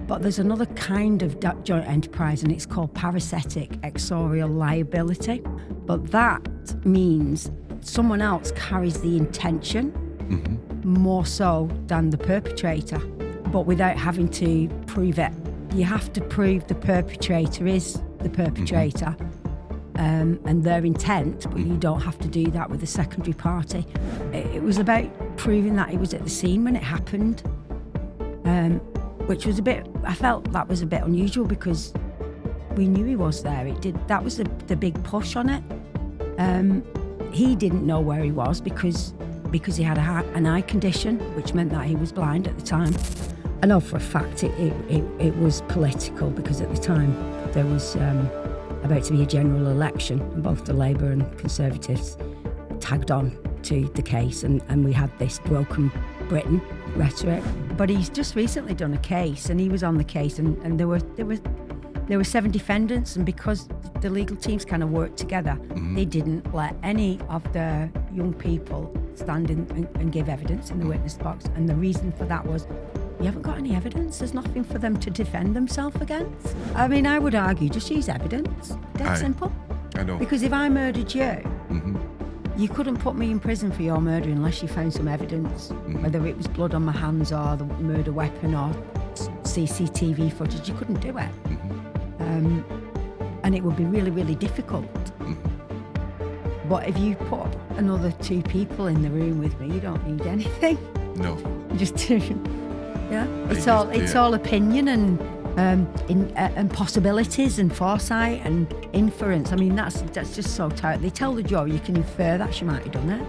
But there's another kind of joint enterprise, and it's called parasitic exorial liability. But that means someone else carries the intention more so than the perpetrator, but without having to prove it. You have to prove the perpetrator is the perpetrator and their intent, but you don't have to do that with a secondary party. It was about proving that he was at the scene when it happened, which was I felt that was a bit unusual because we knew he was there. That was the big push on it. He didn't know where he was because he had an eye condition, which meant that he was blind at the time. I know for a fact it was political because at the time there was about to be a general election and both the Labour and Conservatives tagged on to the case and we had this broken Britain rhetoric. But he's just recently done a case and he was on the case and there were 7 defendants, and because the legal teams kind of worked together, they didn't let any of the young people stand in and give evidence in the witness box. And the reason for that was, you haven't got any evidence. There's nothing for them to defend themselves against. I mean, I would argue, just use evidence. Dead simple. I know. Because if I murdered you, you couldn't put me in prison for your murder unless you found some evidence, whether it was blood on my hands or the murder weapon or CCTV footage. You couldn't do it. And it would be really, really difficult. But if you put another 2 people in the room with me, you don't need anything. No. Just it's all opinion and possibilities and foresight and inference. I mean, that's just so tight. They tell the jury you can infer that she might have done it.